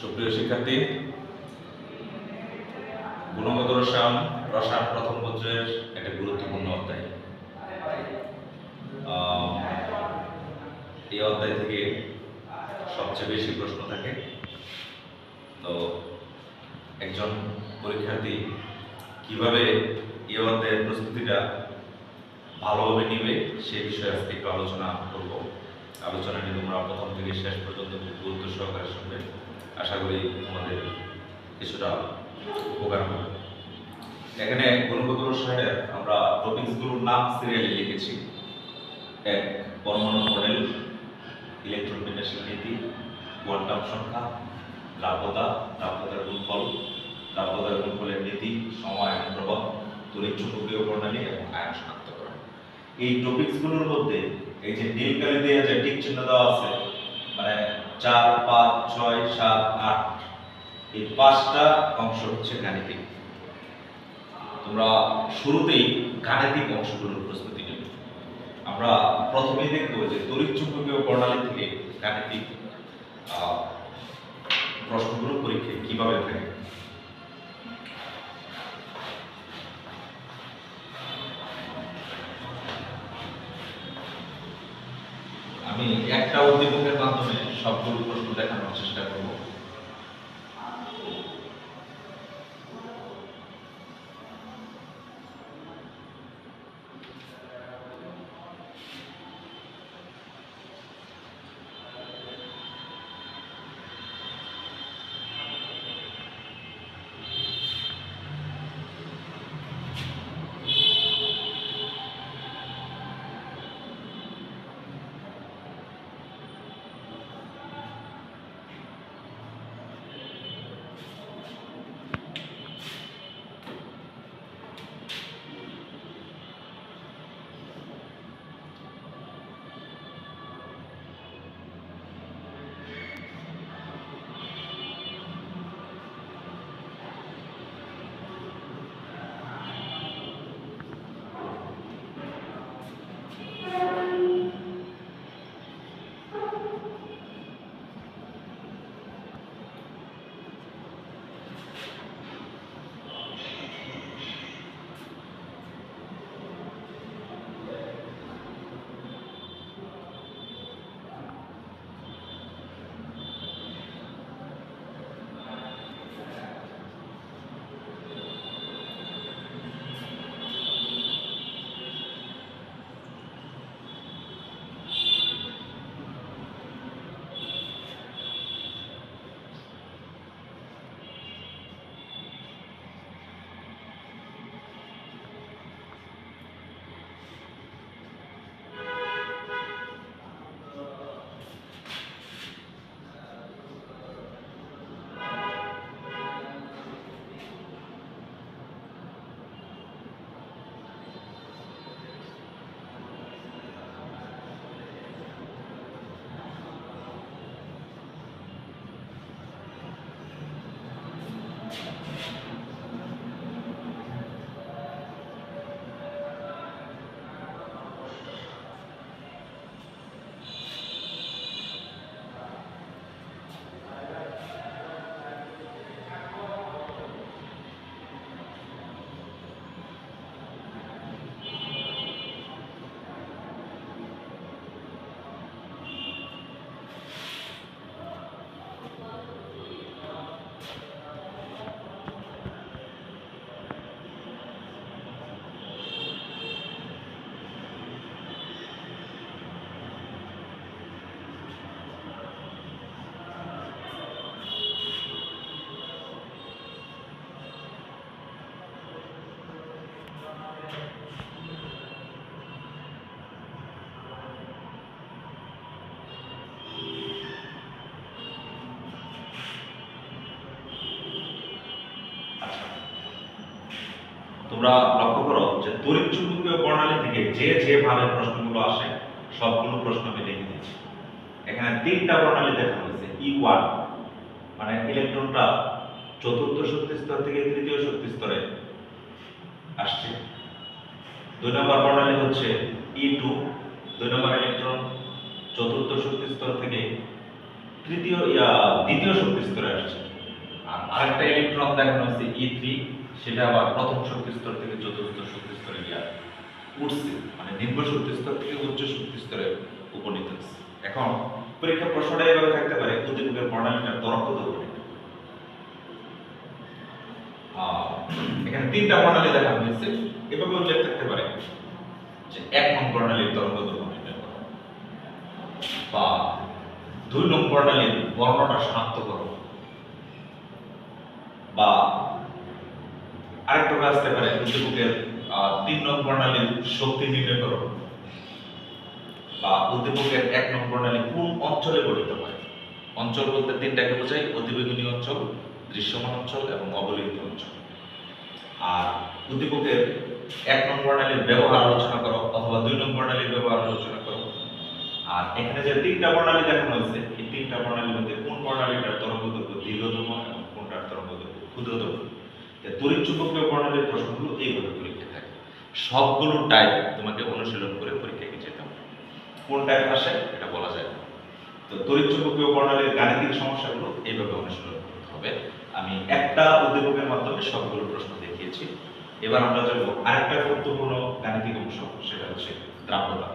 সুপ্রিয় শিক্ষার্থী, গুণগত রসায়ন প্রথম পত্রের একটা গুরুত্বপূর্ণ অধ্যায়। এই অধ্যায় থেকে সবচেয়ে বেশি প্রশ্ন থাকে। তো একজন পরীক্ষার্থী কিভাবে এই অধ্যায়ের প্রস্তুতিটা ভালোভাবে নিবে সে বিষয়ে আজকে একটু আলোচনা করব। আলোচনাটি তোমরা প্রথম থেকে শেষ পর্যন্ত খুব গুরুত্ব সহকারে শুনবে। আশা করি তোমাদের কিছুটা উপকার হবে। এখানে গুণগত রসায়নের আমরা টপিকসগুলোর নাম সিরিয়ালি লিখেছি। এক, পরমাণু মডেল, ইলেকট্রন বিন্যাসের নীতি, কোয়ান্টাম সংখ্যা, দ্রাব্যতার গুণফল, দ্রাব্যতার গুণফলের নীতি, সময় আয়ন প্রভাব, তড়িৎচুম্বকীয় প্রণালী এবং আয়ন শনাক্তকরণ। এই টপিকসগুলোর মধ্যে এই যে নীল কালি দিয়ে যে টিক চিহ্ন দেওয়া আছে, মানে 4, 5, 6, 7, 8, এই 5টা অংশ হচ্ছে গাণিতিক। তোমরা শুরুতেই গাণিতিক অংশগুলোর প্রস্তুতি নেবে। আমরা প্রথমেই দেখব যে তড়িৎচুম্বকীয় প্রণালী থেকে গাণিতিক প্রশ্নগুলো পরীক্ষায় কিভাবে থাকে। আমি একটা উদ্দীপকের মাধ্যমে সবগুলো প্রশ্ন দেখানোর চেষ্টা করব। তোমরা লক্ষ্য করো যে তড়িৎচুম্বকীয় প্রণালী থেকে যেভাবে প্রশ্নগুলো আসে সবগুলো প্রশ্ন আমি লিখে দিচ্ছি। এখানে 3টা প্রণালী দেখানো হয়েছে। E1 মানে ইলেকট্রনটা চতুর্থ শক্তি স্তর থেকে তৃতীয় শক্তি স্তরে আসছে। 2 নম্বর প্রণালী হচ্ছে E2, 2 নম্বর ইলেকট্রন চতুর্থ শক্তি স্তর থেকে দ্বিতীয় শক্তি স্তরে আসছে। আর আরেকটা ইলেকট্রন দেখানো হচ্ছে E3, সেটা আবার প্রথম শক্তি স্তর থেকে চতুর্থ শক্তি স্তরে গিয়ে উঠছে, মানে নিম্ন শক্তি স্তর থেকে উচ্চ শক্তি স্তরে উপনীত হচ্ছে। এখন পরীক্ষা প্রশ্নটা এভাবে থাকতে পারে, উদ্দীপকের বর্ণালীটার তরঙ্গ দৈর্ঘ্য। এখানে তিনটা বর্ণালী দেখানো হয়েছে, এভাবে উল্লেখ থাকতে পারে যে 1 নং বর্ণালীর তরঙ্গ দৈর্ঘ্য নির্ণয় করো, বা 2 নং বর্ণালীর বর্ণটা শনাক্ত করো, বা আরেকটা আসতে পারে উদ্দীপকের 3 নং বর্ণালীর শক্তি নির্ণয় করো, বা উদ্দীপকের 1 নং বর্ণালী কোন অঞ্চলে গঠিত হয়। অঞ্চল বলতে তিনটাকে বোঝায়: অধিবেগুনী অঞ্চল, দৃশ্যমান অঞ্চল এবং অবলোহিত অঞ্চল। আর উদ্দীপকের 1 নং বর্ণালীর ব্যবহার আলোচনা করো, অথবা 2 নং বর্ণালীর ব্যবহার আলোচনা করো। আর এখানে যে তিনটা বর্ণালী দেখানো হয়েছে, এই তিনটা বর্ণালীর মধ্যে কোন বর্ণালীটার তরঙ্গ দৈর্ঘ্য দীর্ঘতম এবং কোনটার তরঙ্গ দৈর্ঘ্য ক্ষুদ্রতম। তড়িৎ চুম্বকীয় বর্ণালীর প্রশ্নগুলো এইভাবে পরীক্ষায় থাকে। সবগুলো টাইপ তোমাকে অনুশীলন করে পরীক্ষায় যেতে হবে। কোন টাইপ আসে এটা বলা যায় না। তো তড়িৎ চুম্বকীয় বর্ণালীর গাণিতিক সমস্যাগুলো এইভাবে অনুশীলন করতে হবে। আমি একটা উদ্দীপকের মাধ্যমে সবগুলো প্রশ্ন দেখিয়েছি। এবার আমরা যাব আরেকটা গুরুত্বপূর্ণ গাণিতিক অংশ, সেটা হচ্ছে দ্রাব্যতা।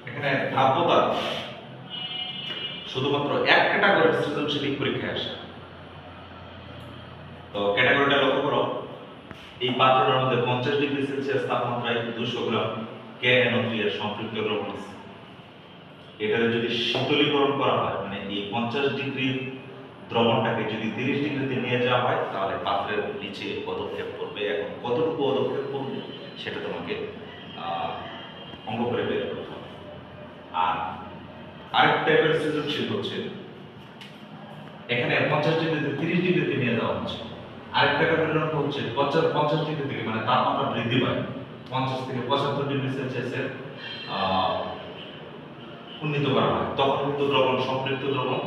এখানে দ্রাব্যতা শুধুমাত্র এক ক্যাটাগরির সৃজনশীল পরীক্ষায় আসে। তো ক্যাটাগরিটা লক্ষ্য করো, এই পাত্রটার মধ্যে 50 ডিগ্রি সেলসিয়াস তাপমাত্রায় 200 গ্রাম KNO3 এর সম্পৃক্ত দ্রবণ আছে। এটাকে যদি শীতলীকরণ করা হয়, মানে এই 50 ডিগ্রির দ্রবণটাকে যদি 30 ডিগ্রিতে নিয়ে যাওয়া হয়, তাহলে পাত্রের নিচে পদক্ষেপ করবে। এখন কতটুকু পদক্ষেপ করবে সেটা তোমাকে অঙ্ক করে বের করতে হবে। আর আরেক টাইপের সৃজনশীল হচ্ছে, এখানে 50 ডিগ্রিতে 30 ডিগ্রিতে নিয়ে যাওয়া হচ্ছে। আরেকটা কারণ হচ্ছে 50 ডিগ্রি থেকে, মানে তাপমাত্রা বৃদ্ধি পায় 50 থেকে 75 ডিগ্রি সেলসিয়াসের উন্নীত করা হয়। তখন কিন্তু দ্রবণ, সম্পৃক্ত দ্রবণ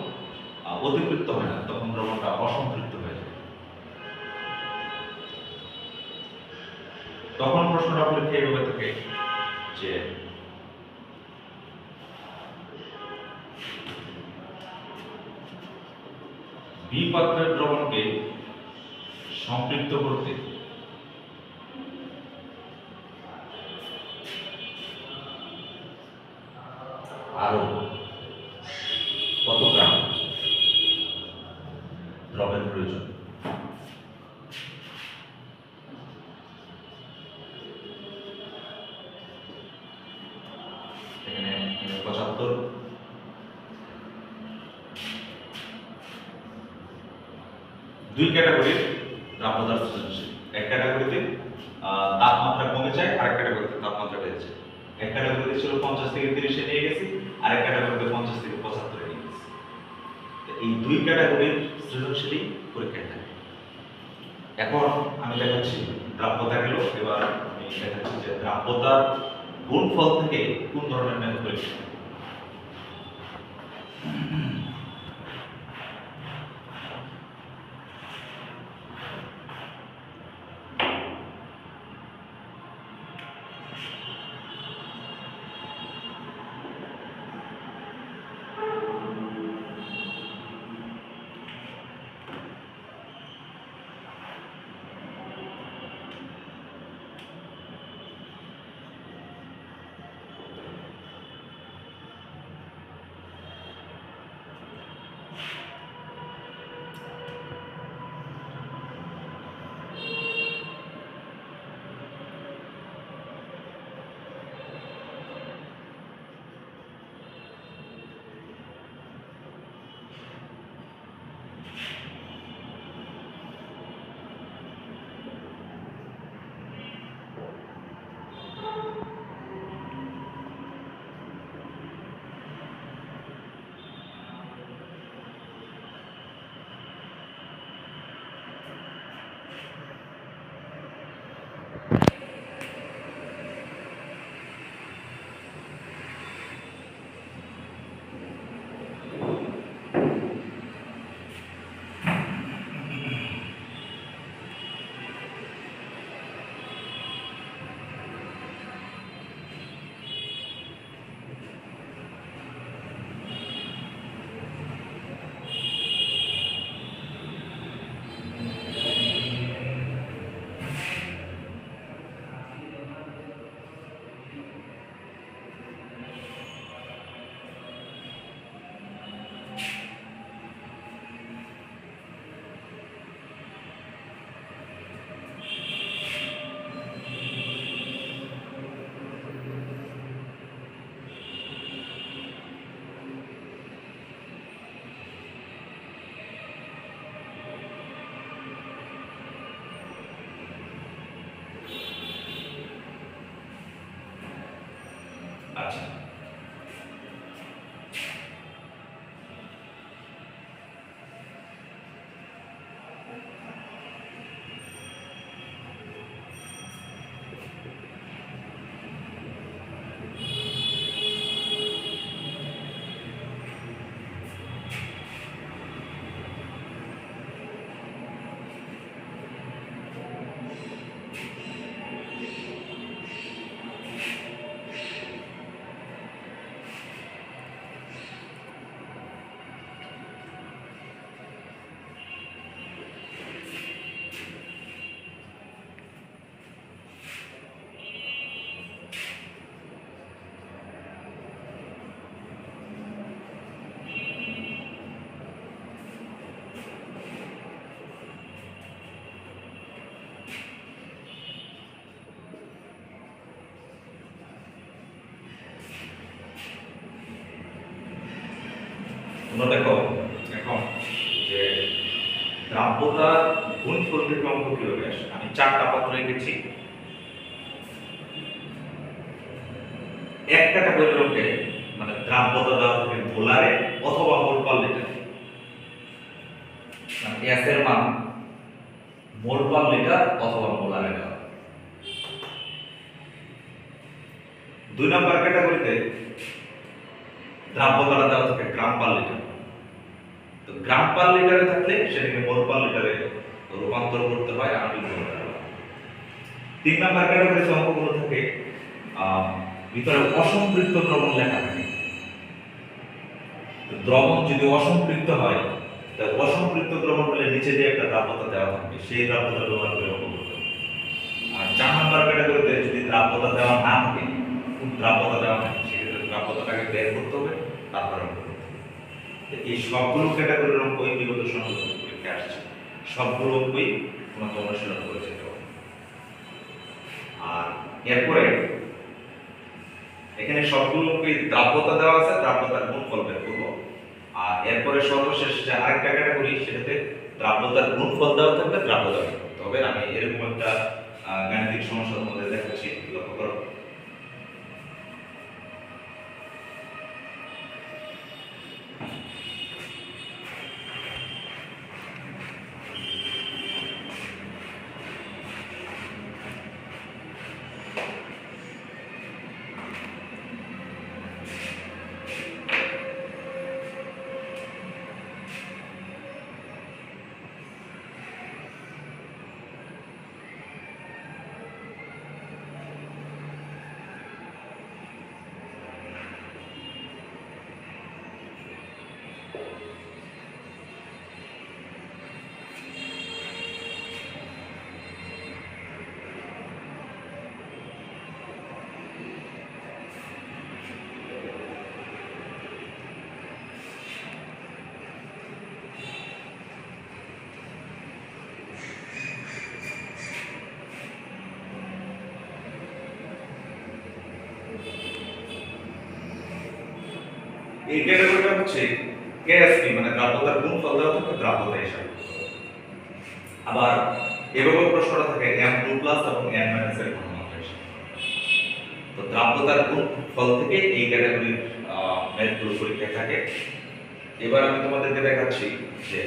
অতিপৃক্ত হয় না, তখন দ্রবণটা অসম্পৃক্ত হয়ে যায়। তখন প্রশ্নটা পরীক্ষায় এইভাবে থাকে যে বি পাত্রের দ্রবণকে সম্পৃক্ত করতে আরো কত গ্রাম দ্রবের প্রয়োজন। এখানে 75 দুই ক্যাটাগরির দ্রাব্যতার সৃজনশীল। এক ক্যাটাগরিতে তাপমাত্রা কমে যায়, আরেক ক্যাটাগরিতে তাপমাত্রা বেড়ে যায়। এক ক্যাটাগরিতে ছিল 50 থেকে 30-এ নিয়ে গেছি, আরেক ক্যাটাগরিতে 50 থেকে 75-এ নিয়ে গেছি। এই দুই ক্যাটাগরির সৃজনশীলই পরীক্ষায় থাকে। এখন আমি দেখাচ্ছি দ্রাব্যতা গেল, এবার আমি দেখাচ্ছি যে দ্রাব্যতার গুণফল থেকে কোন ধরনের ম্যাথ পরীক্ষা। আচ্ছা, তোমরা দেখো এখন যে দ্রাব্যতার গুণফল থেকে অঙ্ক কিভাবে আসে। আমি 4টা পাত্র রেখেছি। এক ক্যাটাগরির অঙ্কে মানে দ্রাব্যতা দেওয়া থাকে মোলারে অথবা মোল পার লিটারে, মানে এস এর মান মোল পার লিটার অথবা মোলারে দেওয়া। 2 নম্বর ক্যাটাগরিতে দ্রাব্যতাটা দেওয়া থাকে গ্রাম পার লিটার। তো গ্রাম পার লিটারে থাকলে সেটাকে মোল পার লিটারে রূপান্তর করতে হয় আণবিক ভর। 3 নম্বর ক্যাটাগরিতে অঙ্কগুলো থাকে ভিতরে অসম্পৃক্ত দ্রবণ লেখা থাকে। দ্রবণ যদি অসম্পৃক্ত হয়, তাহলে অসম্পৃক্ত দ্রবণ হলে নিচে দিয়ে একটা দ্রাব্যতা দেওয়া থাকবে, সেই দ্রাব্যতা ব্যবহার করে অঙ্ক করতে হবে। আর 4 নম্বর ক্যাটাগরিতে যদি দ্রাব্যতা দেওয়া না থাকে, দ্রাব্যতা দেওয়া থাকে, সেক্ষেত্রে দ্রাব্যতাটাকে বের করতে হবে, তারপরে অঙ্ক করতে হবে। এই সবগুলো ক্যাটাগরির অঙ্ক বিগত সময় পরীক্ষায় আসছে, সবগুলো অঙ্কই তোমাকে অনুশীলন করে যেতে হবে। আর এরপরে এখানে সবগুলো অঙ্কই দ্রাব্যতা দেওয়া আছে, দ্রাব্যতার গুণফল বের করব। আর এরপরে সর্বশেষ যে আরেকটা ক্যাটাগরি, সেটাতে দ্রাব্যতার গুণফল দেওয়া থাকবে, দ্রাব্যতা বের করতে হবে। আমি এরকম একটা গাণিতিক সমস্যা তোমাদের দেখাচ্ছি, লক্ষ্য করো। এই ক্যাটাগরিটা হচ্ছে কেএসপি, মানে দ্রাব্যতার গুণফল দেওয়া থাকে দ্রাব্যতা হিসাবে। আবার এভাবে প্রশ্নটা থাকে m2 প্লাস এবং n মাইনাস এর ঘনমাত্রা হিসাবে। তো দ্রাব্যতার গুণফল থেকে এই ক্যাটাগরির ম্যাথগুলো পরীক্ষায় থাকে। এবার আমি তোমাদেরকে দেখাচ্ছি যে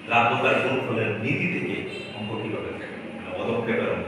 দ্রাব্যতার গুণফলের নীতি থেকে অঙ্ক কিভাবে থাকে, পদক্ষেপের অঙ্ক।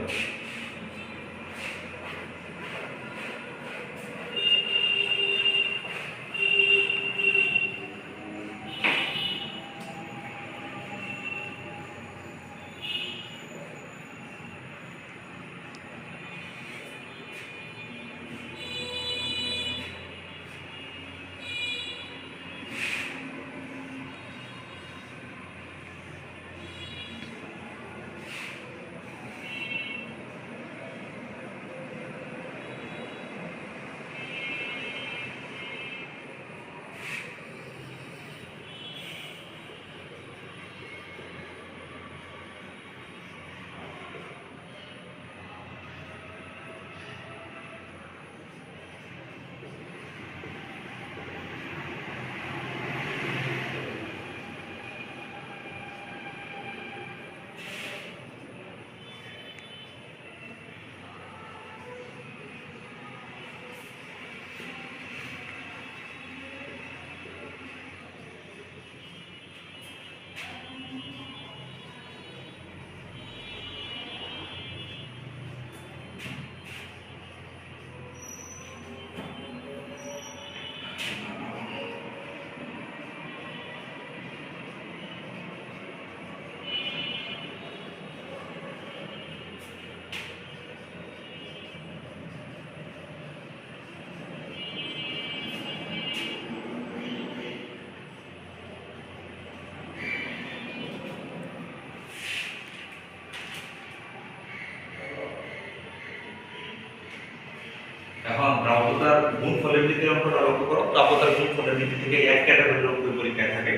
এখন দ্রাব্যতার গুণফলের নীতির অঙ্কটা লক্ষ্য করো। দ্রাব্যতার গুণফলের নীতি থেকে এক ক্যাটাগরির অঙ্ক পরীক্ষায় থাকে,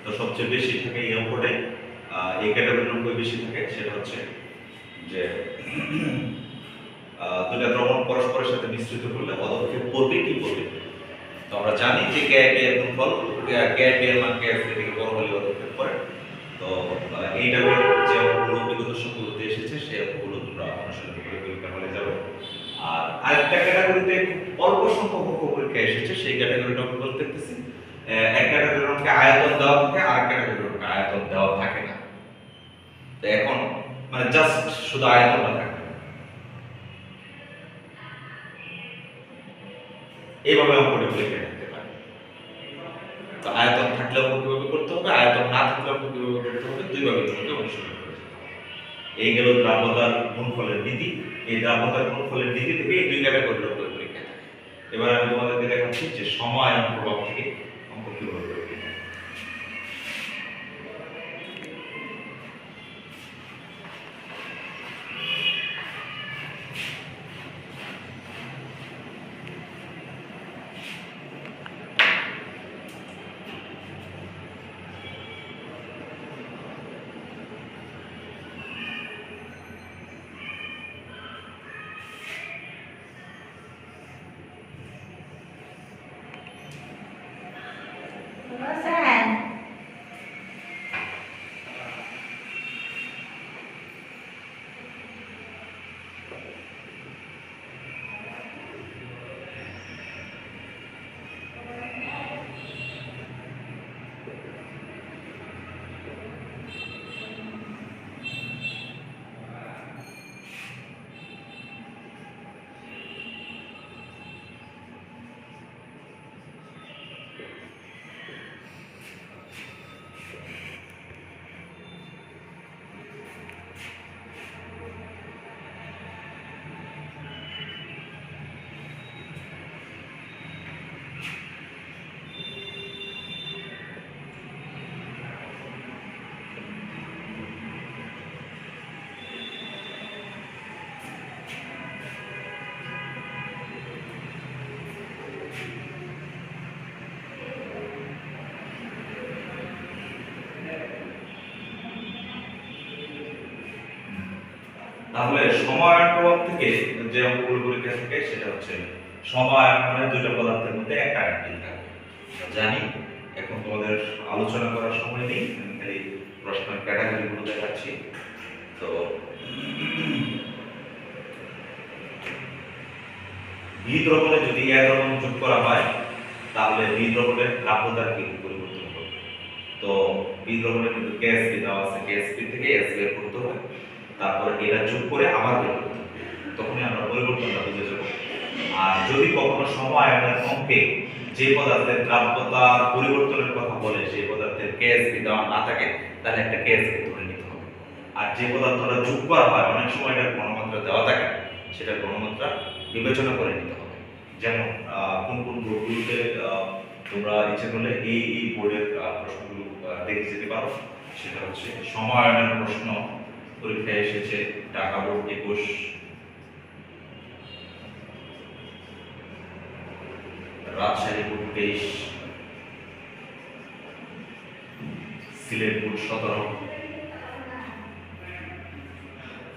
তো সবচেয়ে বেশি থাকে এই অঙ্কটাই। এই ক্যাটাগরির অঙ্ক বেশি থাকে, সেটা হচ্ছে যে দুটা দ্রবণ পরস্পরের সাথে মিশ্রিত করলে পদক্ষেপ করবে কি করবে। তো আমরা জানি যে কে এর গুণফল কে এর মান কে থেকে বড় হলে পদক্ষেপ করে। তো এই টাইপের যে অঙ্কগুলো বিগত সবগুলোতে এসেছে সেই অঙ্কগুলো তোমরা অনুশীলন করে পরীক্ষা হলে যাবে। আর আরেকটা ক্যাটাগরিতে অল্প সংখ্যক অঙ্ক পরীক্ষায় এসেছে, সেই ক্যাটাগরিটা আমি বলতেছি। এক ক্যাটাগরির অঙ্কে আয়তন দেওয়া থাকে, আর ক্যাটাগরির অঙ্কে আয়তন দেওয়া থাকে না। তো এখন মানে জাস্ট শুধু আয়তনটা থাকে, এইভাবে অঙ্কটি পরীক্ষায় থাকতে পারে। তো আয়তন থাকলে অঙ্ক কিভাবে করতে হবে, আয়তন না থাকলে অঙ্ক কিভাবে করতে হবে, দুইভাবে তোমাকে অনুশীলন করে যেতে হবে। এই গেল দ্রাব্যতার গুণফলের নীতি। এই দ্রাব্যতার গুণফলের নীতি থেকে এই দুই ক্যাটাগরির অঙ্ক পরীক্ষায় থাকে। এবার আমি তোমাদেরকে দেখাচ্ছি যে সমায়ন প্রভাব থেকে অঙ্ক কিভাবে করতে হবে। তাহলে সময়ের প্রভাব থেকে যে অঙ্কগুলো পরীক্ষা থেকে সেটা হচ্ছে সময় মানে দুইটা পদার্থের মধ্যে একটা অ্যাঙ্গেল থাকে জানি। এখন তোমাদের আলোচনা করার সময় নেই, আমি খালি প্রশ্নের ক্যাটাগরিগুলো দেখাচ্ছি। তো বি দ্রবণে যদি এ দ্রবণ যোগ করা হয় তাহলে বি দ্রবণের দ্রাব্যতার কি পরিবর্তন হবে। তো বি দ্রবণে কিন্তু কেএসপি দেওয়া আছে, কেএসপি থেকে এস বের করতে হবে, তারপর এটা যোগ করে আবার বের করতে হবে, তখনই আমরা পরিবর্তনটা বুঝে যাব। আর যদি কখনো সময় আয়নের অঙ্কে যে পদার্থের দ্রাব্যতার পরিবর্তনের কথা বলে সেই পদার্থের কেএসপি দেওয়া না থাকে তাহলে একটা কেএসপি ধরে নিতে হবে। আর যে পদার্থটা যোগ করা হয় অনেক সময় এটা ঘনমাত্রা দেওয়া থাকে সেটা ঘনমাত্রা বিবেচনা করে নিতে হবে। যেমন কোন কোন বোর্ডগুলোতে তোমরা ইচ্ছে করলে এই বোর্ডের প্রশ্নগুলো দেখে যেতে পারো। সেটা হচ্ছে সমায়নের প্রশ্ন পরীক্ষায় এসেছে Dhaka board 21, Rajshahi board 23, Sylhet board 17।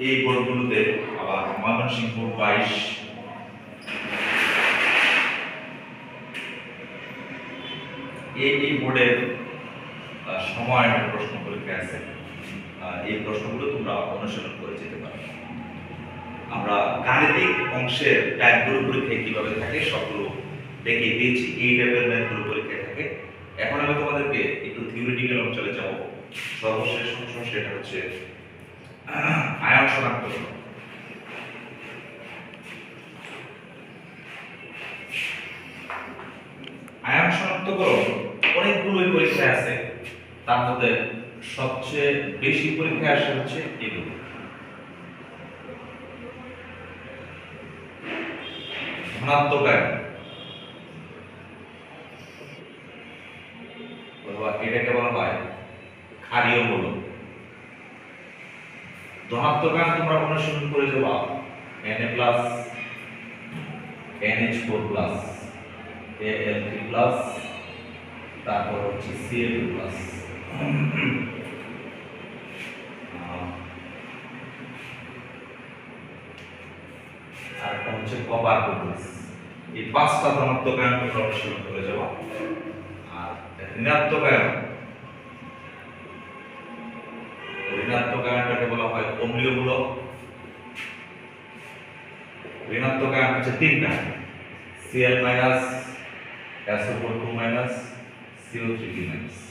এই বোর্ডগুলোতে আবার ময়মনসিংহ বোর্ড 22, এই বোর্ডের সমায়নের প্রশ্ন পরীক্ষা আছে। এই প্রশ্নগুলো তোমরা অনুসরণ করে যেতে পারো। আমরা গাণিতিক অংশের টাইপগুলো পরীক্ষায় কিভাবে থাকে সবগুলো দেখিয়ে দিয়েছি, এই টাইপের ম্যাথগুলো পরীক্ষায় থাকে। এখন আমি তোমাদেরকে একটু থিওরিটিক্যাল অঞ্চলে যাব। সর্বশেষ অংশ সেটা হচ্ছে আয়ন শনাক্তকরণ। আয়ন শনাক্তকরণ অনেকগুলোই পরীক্ষায় আছে, তার মধ্যে সবচেয়ে বেশি পরীক্ষায় আসে হচ্ছে এগুলো। ধনাত্মক আয়ন অথবা এটাকে বলা হয় ক্ষারীয় মূলক। ধনাত্মক আয়ন তোমরা অনুসরণ করে যাবা Na+, NH4+, Al3+, তারপর হচ্ছে Cl2+, আর একটা হচ্ছে কপার প্লাস। এই পাঁচটা ধনাত্মক আয়ন তোমরা অনুসরণ করে যাবা। আর ঋণাত্মক আয়নটাকে বলা হয় অম্লীয় মূলক। ঋণাত্মক আয়ন হচ্ছে তিনটা, Cl-, SO4₂-, CO3₃-।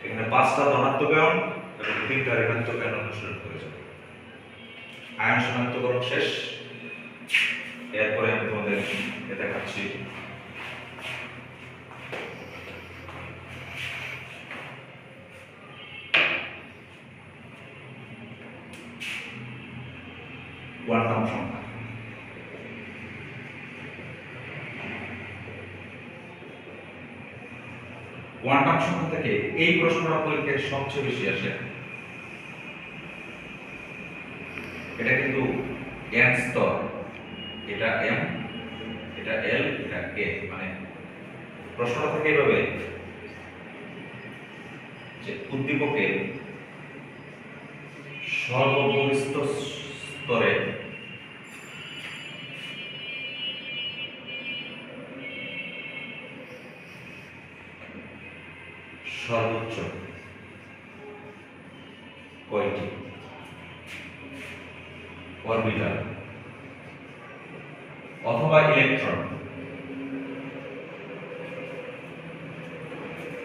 এখানে পাঁচটা ধনাত্মক আয়ন এবং তিনটা ঋণাত্মক আয়ন অনুসরণ করে যাবে। আয়ন শনাক্তকরণ শেষ। এরপরে আমি তোমাদের দেখাচ্ছি কোয়ান্টাম সংখ্যা। কোয়ান্টাম সংখ্যা থেকে এই প্রশ্নটা পরীক্ষায় সবচেয়ে বেশি আসে। এটা কিন্তু n স্তর, এটা m, এটা l, এটা k, মানে প্রশ্নটা থেকে এইভাবে যে উদ্দীপকের সর্ববহিস্থ স্তরে সর্বোচ্চ কয়টি অরবিটাল অথবা ইলেকট্রন,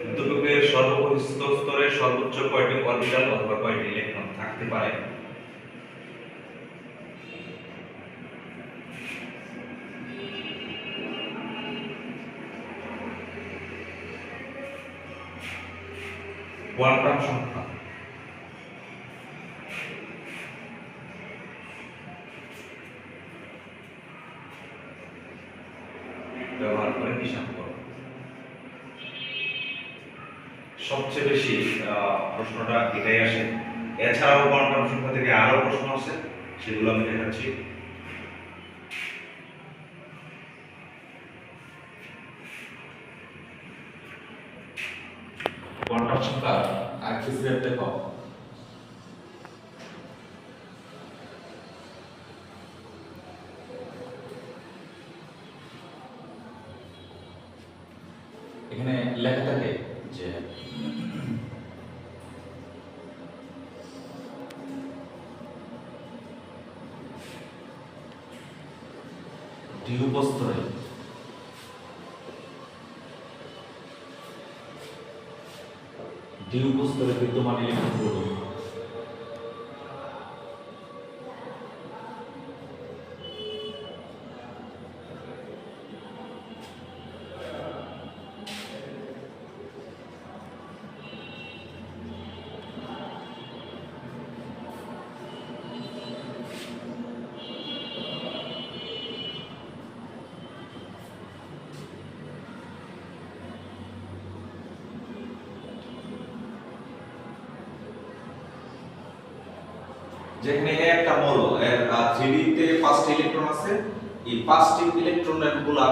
উদ্দীপকের সর্ববহিস্থ স্তরে সর্বোচ্চ কয়টি অরবিটাল অথবা কয়টি ইলেকট্রন থাকতে পারে কোয়ান্টাম সংখ্যা ব্যবহার করে হিসাব করো। সবচেয়ে বেশি প্রশ্নটা এটাই আসে। এছাড়াও কোয়ান্টাম সংখ্যা থেকে আরো প্রশ্ন আছে, সেগুলো আমি দেখাচ্ছি। কোয়ান্টাম সংখ্যা আরেকটি স্টেপ দেখো। এখানে লেখা থাকে যে ডি উপস্তরে বিদ্যমান ইলেকট্রনগুলো যেখানে একটা মৌল এর 3D তে 5টি ইলেকট্রন আছে, এই 5টি ইলেকট্রনের গুলা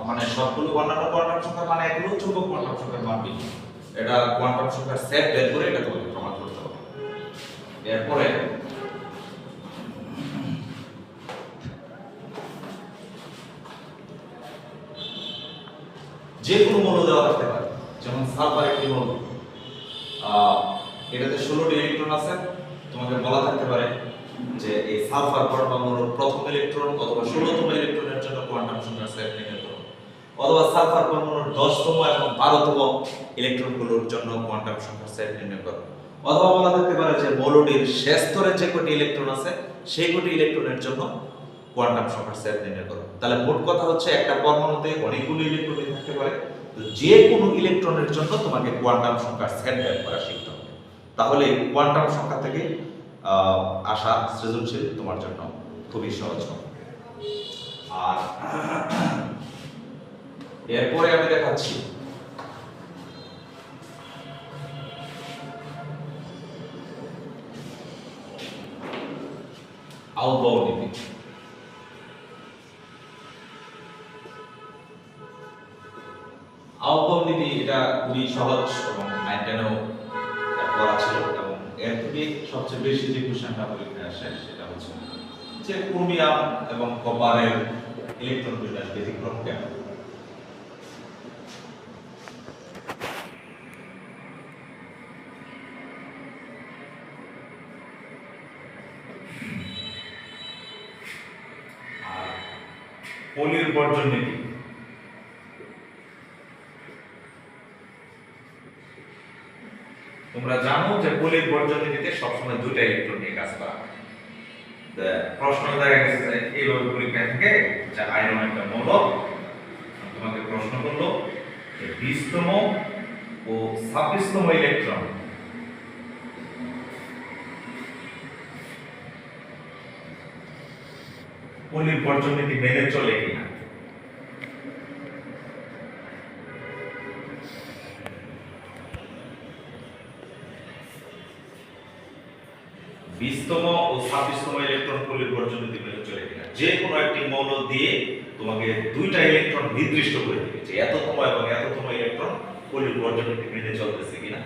মানে সবগুলো অন্যান্য কোয়ান্টাম সংখ্যার মানে এগুলো চৌম্বক কোয়ান্টাম সংখ্যার মান বেশি। এটা কোয়ান্টাম সংখ্যার সেট বের করে এটা তোমাকে প্রমাণ করতে হবে। এরপরে যে কোনো মৌল দেওয়া থাকতে পারে, যেমন সালফার একটি মৌল, এটাতে 16টি ইলেকট্রন আছে। তোমাকে বলা থাকতে পারে যে এই সালফার পরমাণুর প্রথম ইলেকট্রন অথবা 16তম ইলেকট্রনের জন্য কোয়ান্টাম সংখ্যার সেট নির্ণয় করো, অথবা সালফার পরমাণুর 10তম এবং 12তম ইলেকট্রনগুলোর জন্য কোয়ান্টাম সংখ্যার সেট নির্ণয় করো, অথবা বলা থাকতে পারে যে মৌলটির শেষ স্তরে যে কটি ইলেকট্রন আছে সেই কটি ইলেকট্রনের জন্য কোয়ান্টাম সংখ্যার সেট নির্ণয় করো। তাহলে মোট কথা হচ্ছে একটা পরমাণুতে অনেকগুলো ইলেকট্রন থাকতে পারে, তো যে কোনো ইলেকট্রনের জন্য তোমাকে কোয়ান্টাম সংখ্যার সেট বের করা শিখতে হবে। তাহলে কোয়ান্টাম সংখ্যা থেকে আসা সৃজনশীল তোমার জন্য খুবই সহজ হবে। আর এরপরে আমি দেখাচ্ছি আউটবাউ নীতি। আউটবাউ নীতি এটা খুবই সহজ এবং 9-10-এও পড়া ছিল, এবং এর থেকে সবচেয়ে বেশি যে কোশ্চেনটা পরীক্ষায় আসে সেটা হচ্ছে যে ক্রোমিয়াম এবং কপারের ইলেকট্রন বিন্যাস ব্যতিক্রম কেন। আর পলির বর্জন নীতি, তোমরা জানো যে পলির বর্জন নীতিতে সবসময় দুইটা ইলেকট্রন নিয়ে কাজ করা হয়। প্রশ্ন দেখা গেছে যে এইভাবে পরীক্ষা থেকে যে আয়রন একটা মৌল, তোমাকে প্রশ্ন করলো যে 20তম ও 26তম ইলেকট্রন পলির বর্জন নীতি মেনে চলে কিনা। বিশতম ও 26তম ইলেকট্রন পলির বর্জন নীতি মেনে চলে কিনা। যে কোনো একটি মৌল দিয়ে তোমাকে দুইটা ইলেকট্রন নির্দিষ্ট করে দিবে যে এততম এবং এততম ইলেকট্রন পলির বর্জন নীতি মেনে চলতেছে কিনা।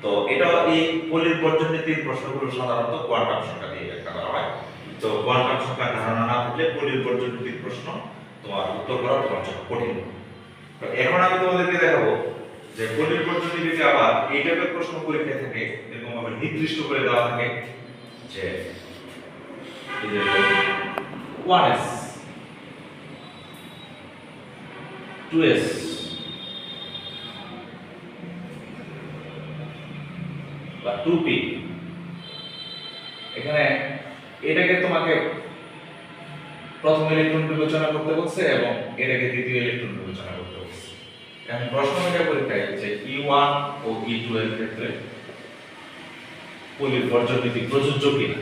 তো এটা এই পলির বর্জন নীতির প্রশ্নগুলো সাধারণত কোয়ান্টাম সংখ্যা দিয়ে ব্যাখ্যা করা হয়। তো কোয়ান্টাম সংখ্যার ধারণা না থাকলে পলির বর্জন নীতির প্রশ্ন তোমার উত্তর করা তোমার জন্য কঠিন। তো এখন আমি তোমাদেরকে দেখাবো যে পলির বর্জন নীতিতে আবার এই টাইপের প্রশ্ন পরীক্ষায় থাকে, এরকম ভাবে নির্দিষ্ট করে দেওয়া থাকে যে 1s 2s বা 2p। এখানে এটাকে তোমাকে প্রথম ইলেকট্রন বিবেচনা করতে বলছে এবং এটাকে দ্বিতীয় ইলেকট্রন বিবেচনা করতে বলছে। এখন প্রশ্ন হয়ে পরীক্ষায় যে E1 ও E2 এর ক্ষেত্রে পলির বর্জন নীতি প্রযোজ্য কিনা।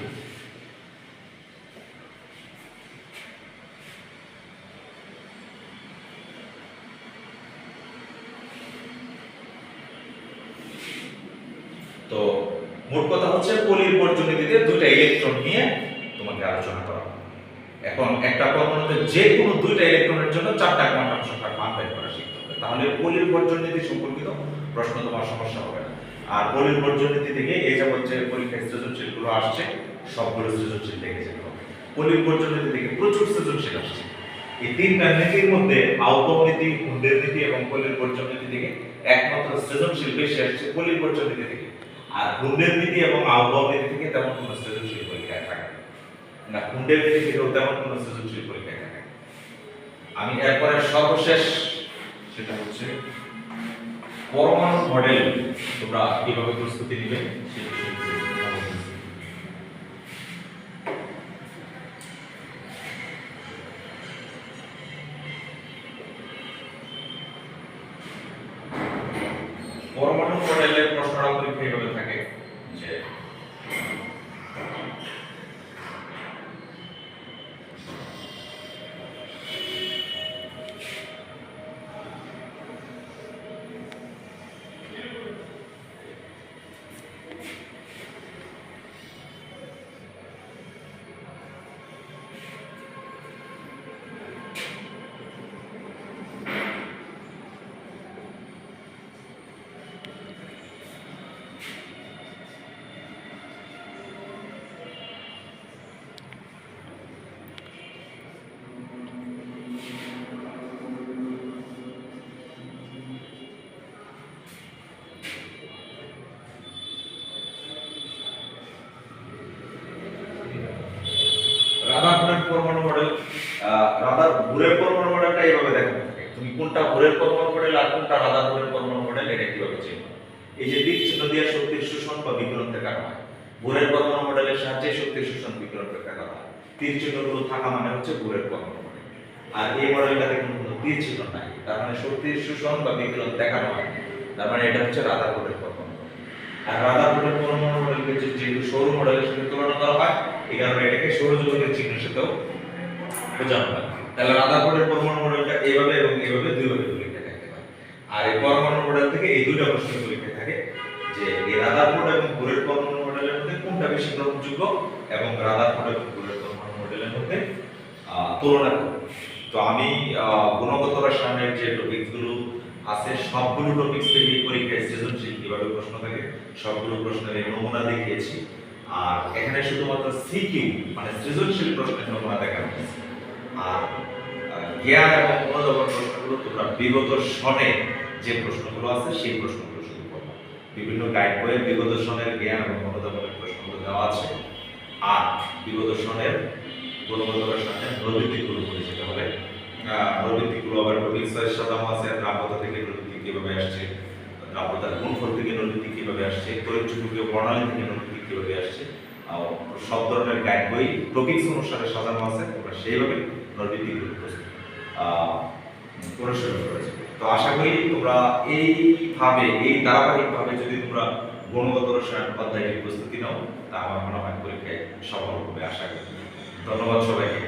তো মোট কথা হচ্ছে পলির বর্জন নীতিতে দুইটা ইলেকট্রন নিয়ে তোমাকে আলোচনা করা। এখন একটা পরমাণুতে যে কোনো দুইটা ইলেকট্রনের জন্য চারটা কোয়ান্টাম সংখ্যার মান বের করা শিখতে হবে, তাহলে পলির বর্জন নীতি সম্পর্কিত প্রশ্ন তোমার সমস্যা হবে না। আর পলির বর্জন নীতি থেকে এই যাবত যে পরীক্ষায় সৃজনশীলগুলো আসছে সবগুলো সৃজনশীল দেখে যেতে হবে। পলির বর্জন নীতি থেকে প্রচুর সৃজনশীল আসছে, এই তিনটা নীতির মধ্যে আউটকাম নীতি, হুন্ডের নীতি এবং পল্লীর পর্যটন নীতি থেকে একমাত্র সৃজনশীল বেশি আসছে পল্লীর পর্যটন নীতি থেকে। আর হুন্ডের নীতি এবং আউটকাম নীতি থেকে তেমন কোনো সৃজনশীল পরীক্ষায় থাকে না, হুন্ডের নীতি থেকেও তেমন কোনো সৃজনশীল পরীক্ষায় থাকে। আমি এরপরে সর্বশেষ সেটা হচ্ছে পরমাণু মডেল তোমরা কিভাবে প্রস্তুতি নিবে সেটা পরমাণু মডেলের প্রশ্নটা পরীক্ষায় এভাবে থাকে যে রাদারফোর্ডের পরমাণু মডেল, রাদারফোর্ডের পরমাণু মডেলটা এইভাবে দেখানো থাকে। তুমি কোনটা বোরের পরমাণু মডেল আর কোনটা রাদারফোর্ডের পরমাণু মডেল এটা কিভাবে চিনবে? এই যে তীর চিহ্ন দিয়ে শক্তির শোষণ বা বিকিরণ দেখানো হয়। বোরের পরমাণু মডেলের সাহায্যে শক্তির শোষণ বিকিরণ দেখানো হয়। তীর চিহ্নগুলো থাকা মানে হচ্ছে বোরের পরমাণু মডেল। আর এই মডেলটাতে কোনো তীর চিহ্ন নাই, তার মানে শক্তির শোষণ বা বিকিরণ দেখানো হয়, তার মানে এটা হচ্ছে রাদারফোর্ডের পরমাণু মডেল। আর রাদারফোর্ডের পরমাণু মডেলকে যেহেতু সৌর মডেলের সাথে তুলনা করা হয়, এই কারণে এটাকে সৌরজগতের চিহ্নের সাথেও বোঝানো হয়। তাহলে রাদারফোর্ডের পরমাণু মডেলটা এইভাবে এবং এইভাবে দুইভাবে পরীক্ষায় থাকতে পারে। আর এই পরমাণু মডেল থেকে এই দুইটা প্রশ্ন পরীক্ষায় থাকে যে এই রাদারফোর্ড এবং বোরের পরমাণু মডেলের মধ্যে কোনটা বেশি গ্রহণযোগ্য এবং রাদারফোর্ড এবং বোরের পরমাণু মডেলের মধ্যে তুলনা করব। তো আমি গুণগত রসায়নের যে টপিকগুলো আছে সবগুলো টপিকস থেকে পরীক্ষায় সৃজনশীল কিভাবে প্রশ্ন থাকে সবগুলো প্রশ্নের নমুনা দেখিয়েছি। আর এখানে শুধুমাত্র সিকিউ মানে সৃজনশীল প্রশ্নের নমুনা দেখানো হয়েছে। আর জ্ঞান এবং মনোযোগের প্রশ্নগুলো তোমরা বিগত সনে যে প্রশ্নগুলো আছে সেই প্রশ্নগুলো শুধু পড়বা। বিভিন্ন গাইড বইয়ে বিগত সনের জ্ঞান এবং মনোযোগের প্রশ্নগুলো দেওয়া আছে। আর বিগত সনের গুণগত রসায়নের নৈর্ভিত্তিকগুলো পড়ে যেতে হবে। নৈর্ভিত্তিকগুলো আবার টপিক ওয়াইজ সাজানো আছে। দ্রাব্যতা থেকে নৈর্ভিত্তিক কিভাবে আসছে, দ্রাব্যতার গুণফল থেকে নৈর্ভিত্তিক কিভাবে আসছে, তড়িৎ চুম্বকীয় প্রণালী থেকে নৈর্ভিত্তিক কিভাবে আসছে, সব ধরনের গাইড বই টপিকস অনুসারে সাজানো আছে। তোমরা সেইভাবে নৈর্ভিত্তিকগুলো অনুসরণ করেছে। তো আশা করি তোমরা এইভাবে এই ধারাবাহিকভাবে যদি তোমরা গুণগত রসায়ন অধ্যায়টির প্রস্তুতি নাও তা আমার মনে হয় পরীক্ষায় সফল হবে আশা করি। ধন্যবাদ সবাইকে।